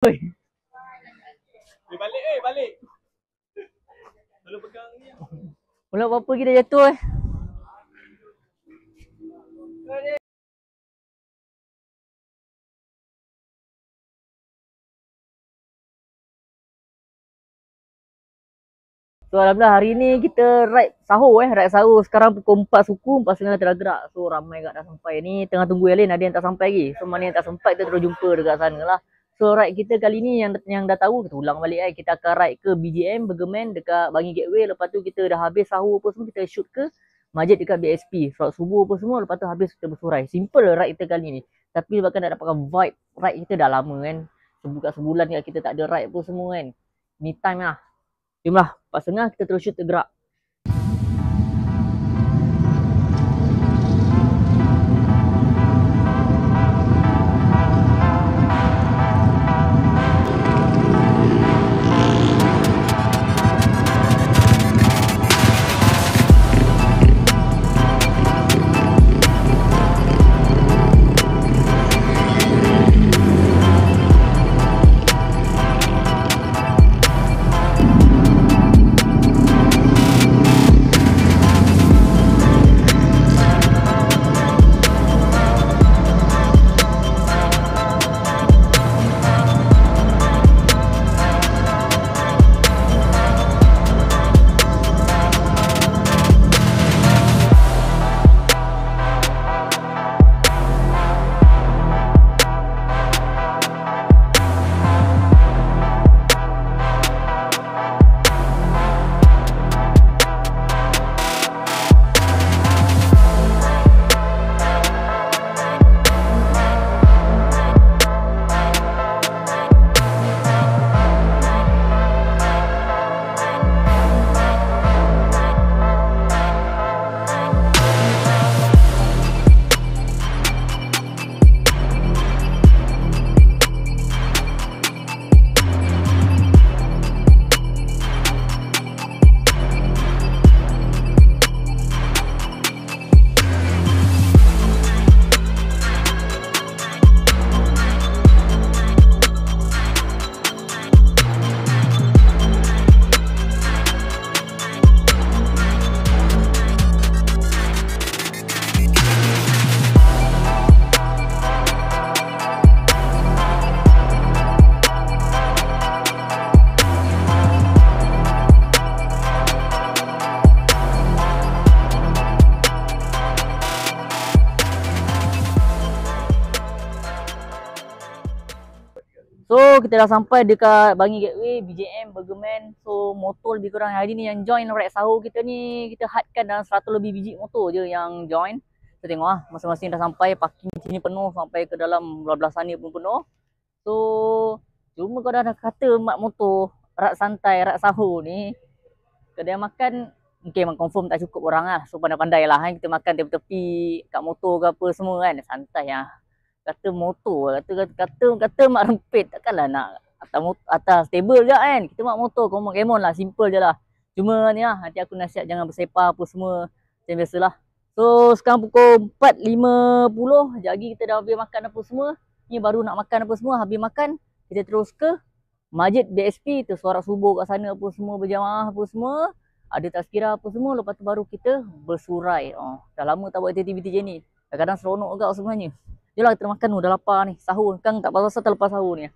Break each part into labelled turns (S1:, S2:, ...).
S1: Balik balik. Belum pegang ni.
S2: Mula apa kita jatuh So alhamdulillah hari ni kita ride sahur ride sahur sekarang pukul 4 suku, 4.30 dah gerak. So ramai kat dah sampai ni, tengah tunggu Alin, ada yang tak sampai lagi. So mana yang tak sempat kita terus jumpa dekat sana lah. So ride kita kali ni yang dah tahu kita ulang balik kita akan ride ke BGM Bergemen dekat Bangi Gateway. Lepas tu kita dah habis sahur apa semua, kita shoot ke masjid dekat BSP, solat subuh apa semua. Lepas tu habis kita bersurai. Simple ride kita kali ni. Tapi sebabkan nak dapatkan vibe ride kita dah lama kan. Sebulan ni kita tak ada ride apa semua kan. Ni time lah. Jomlah, 4.30 kita terus shoot tergerak. So kita dah sampai dekat Bangi Gateway, BJM, Bergemen. So motor lebih kurang hari ni yang join ride sahur kita ni, kita hadkan dalam 100 lebih biji motor je yang join. Kita tengok lah, masing-masing dah sampai, parking sini penuh sampai ke dalam belah sana pun penuh. So cuma kau dah kata mak motor rak santai, rak sahur ni, kedai makan mungkin memang confirm tak cukup orang lah. So pandai-pandai lah kita makan tepi-tepi kat motor ke apa semua kan, santai lah. Kata motor, kata mak rempit, takkanlah nak atas table je kan. Kita mak motor, kemon lah, simple je lah. Cuma ni lah, nanti aku nasihat jangan bersepah apa semua, macam biasalah. So sekarang pukul 4.50, sekejap lagi kita dah habis makan apa semua. Ni baru nak makan apa semua, habis makan kita terus ke masjid BSP tu, solat subuh kat sana apa semua, berjamaah apa semua. Ada tazkirah apa semua, lepas tu baru kita bersurai. Dah lama tak buat aktiviti je ni. Kadang-kadang seronok agak sebenarnya. Yelah kita makan dah lapar ni, sahur kan tak pasal terlepas sahur ni.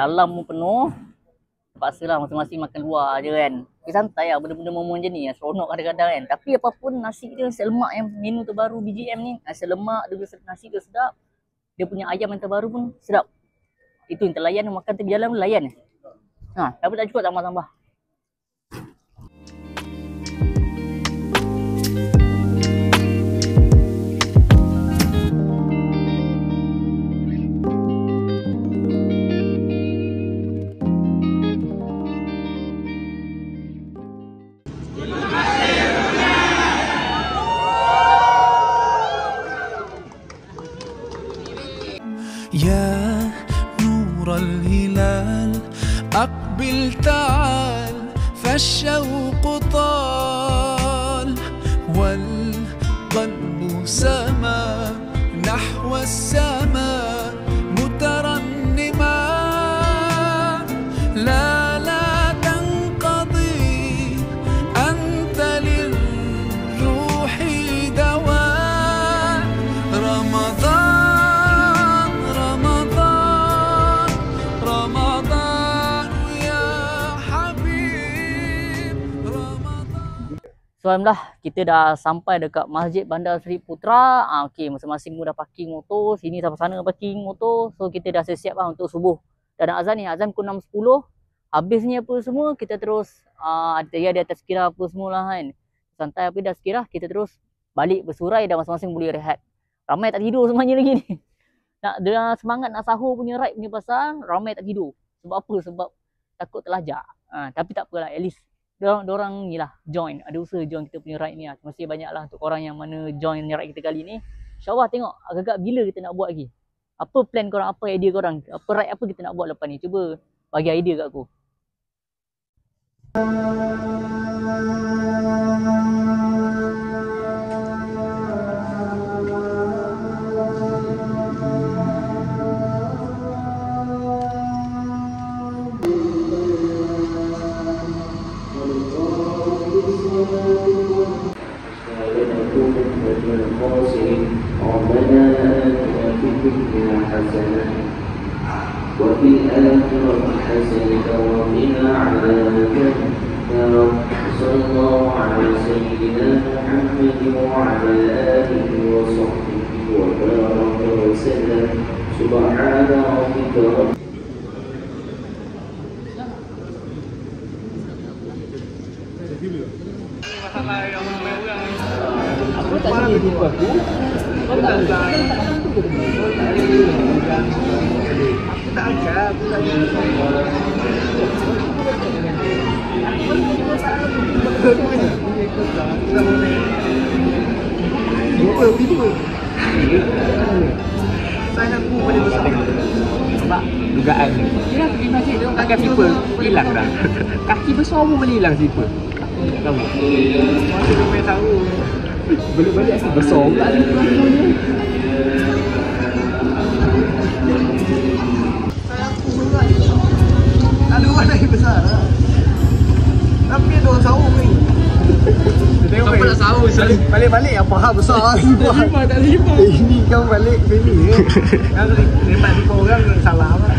S2: dalam pun penuh. Terpaksalah masing-masing makan luar je kan. Tapi santai lah benda-benda momen macam ni. Seronok kadang-kadang kan. Tapi apapun nasi dia, nasi lemak yang menu terbaru BGM ni. Nasi lemak, nasi dia sedap. Dia punya ayam yang terbaru pun sedap. Itu yang terlayan, makan tepi jalan pun layan. Tapi tak cukup tambah-tambah.
S3: يا نور الهلال أقبل تعال فالشوق طال والقلب سما نحو السماء مترنما لا تنقضي أنت للروح دواء رمضان
S2: So alhamdulillah kita dah sampai dekat Masjid Bandar Seri Putra. Okey, masing-masing dah parking motor, sini sampai sana parking motor. So kita dah siap lah untuk subuh. Dah nak azan ni, azan pukul 6.10. Habisnya apa semua kita terus ada tazkirah apa semualah kan. Santai apa dah tazkirah, kita terus balik bersurai dan masing-masing boleh rehat. Ramai tak tidur semuanya lagi ni. Nak dia semangat nak sahur punya ride punya pasal, ramai tak tidur. Sebab apa? Sebab takut terlajak. Tapi tak apalah, at least Diorang ni lah join, ada usaha join kita punya ride ni lah. Masih banyak lah untuk korang yang mana join ride kita kali ni. InsyaAllah tengok agak-agak bila kita nak buat lagi. Apa plan korang, apa idea korang, apa ride apa kita nak buat lepas ni. Cuba bagi idea kat aku.
S4: وفي الآخرة حسنة وقنا عذاب النار صلى الله على سيدنا محمد وعلى آله وصحبه وبارك وسلم سبحان ربك رب
S1: Aku tak sini di aku. Kau tak angkat. Aku tak angkat. Aku tak Lupa. Saya aku boleh besar. Sebab dugaan ni. Dia pergi masjid tu kaki slipper hilang dah. Kaki besar pun boleh hilang slipper. Tahu. Masa dia main tahu. Balik-balik asal besar pula dia pelakunya. Saya aku berat. Ada orang lagi besar lah. Tapi ada orang sahur ni. Siapa nak sahur? Balik-balik yang paha besar. Tak lima. Ini kau balik sini. Kan lemak 5 orang salah lah.